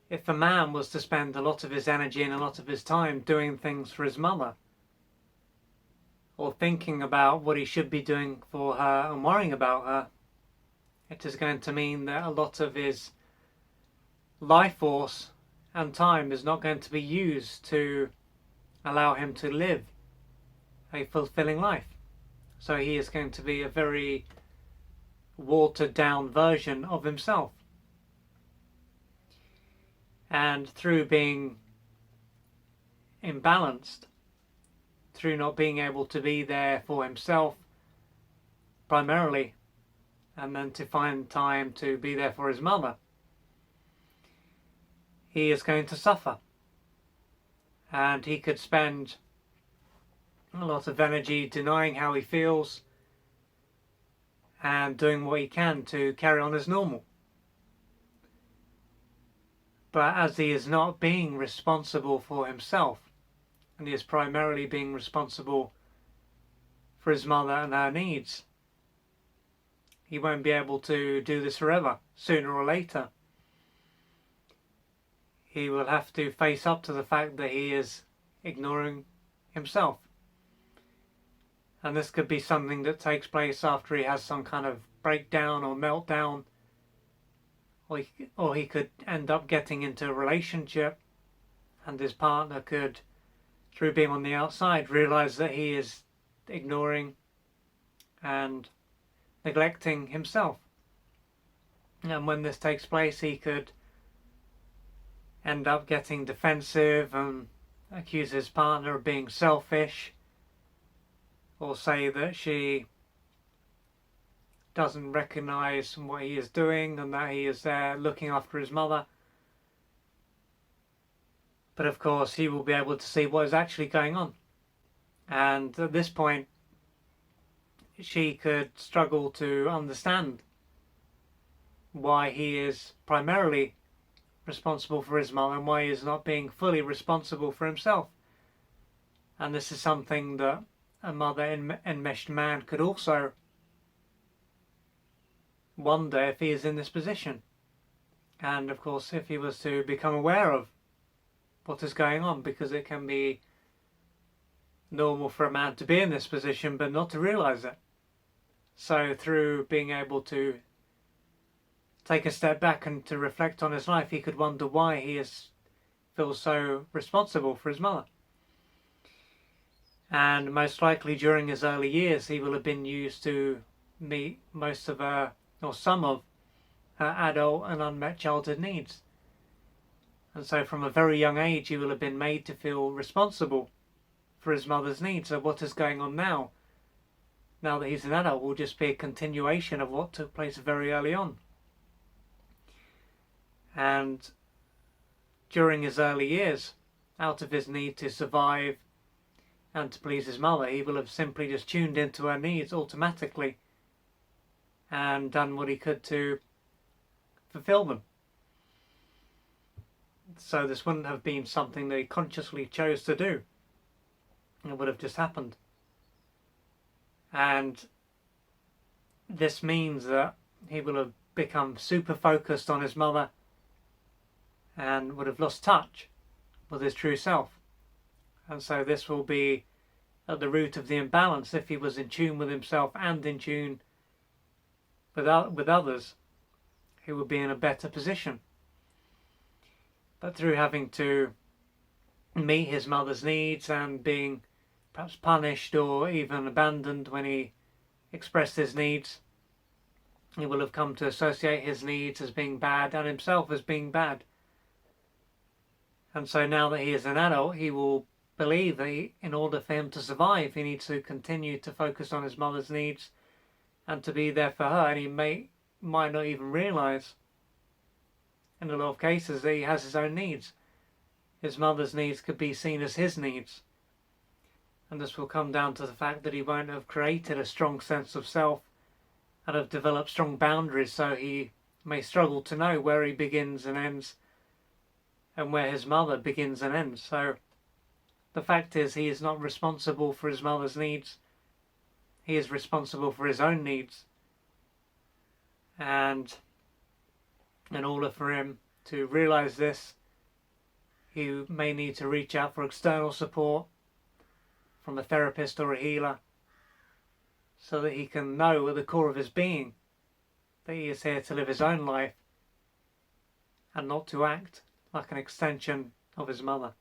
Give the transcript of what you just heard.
if a man was to spend a lot of his energy and a lot of his time doing things for his mother, or thinking about what he should be doing for her and worrying about her, it is going to mean that a lot of his life force and time is not going to be used to allow him to live a fulfilling life. So he is going to be a very watered down version of himself. And through being imbalanced, through not being able to be there for himself primarily, and then to find time to be there for his mother, he is going to suffer. And he could spend a lot of energy denying how he feels and doing what he can to carry on as normal. But as he is not being responsible for himself, and he is primarily being responsible for his mother and her needs, he won't be able to do this forever. Sooner or later, he will have to face up to the fact that he is ignoring himself. And this could be something that takes place after he has some kind of breakdown or meltdown, or he could end up getting into a relationship, and his partner could, through being on the outside, realise that he is ignoring and neglecting himself. And when this takes place, he could end up getting defensive and accuse his partner of being selfish, or say that she doesn't recognise what he is doing and that he is there looking after his mother. But of course, he will be able to see what is actually going on. And at this point, she could struggle to understand why he is primarily responsible for his mother and why he is not being fully responsible for himself. And this is something that a mother-enmeshed man could also wonder if he is in this position. And of course, if he was to become aware of what is going on, because it can be normal for a man to be in this position but not to realise it. So through being able to take a step back and to reflect on his life, he could wonder why he feels so responsible for his mother. And most likely during his early years, he will have been used to meet most of her, or some of her, adult and unmet childhood needs. And so from a very young age, he will have been made to feel responsible for his mother's needs. So what is going on now that he's an adult, will just be a continuation of what took place very early on. And during his early years, out of his need to survive and to please his mother, he will have simply just tuned into her needs automatically and done what he could to fulfill them. So this wouldn't have been something that he consciously chose to do. It would have just happened. And this means that he will have become super focused on his mother and would have lost touch with his true self. And so this will be at the root of the imbalance. If he was in tune with himself and in tune with others, he would be in a better position. But through having to meet his mother's needs and being perhaps punished or even abandoned when he expressed his needs, he will have come to associate his needs as being bad and himself as being bad. And so now that he is an adult, he will believe that in order for him to survive, he needs to continue to focus on his mother's needs and to be there for her. And he might not even realise, in a lot of cases, that he has his own needs. His mother's needs could be seen as his needs. And this will come down to the fact that he won't have created a strong sense of self and have developed strong boundaries, so he may struggle to know where he begins and ends and where his mother begins and ends. So the fact is, he is not responsible for his mother's needs. He is responsible for his own needs. And in order for him To realise this, he may need to reach out for external support from a therapist or a healer, so that he can know at the core of his being that he is here to live his own life and not to act like an extension of his mother.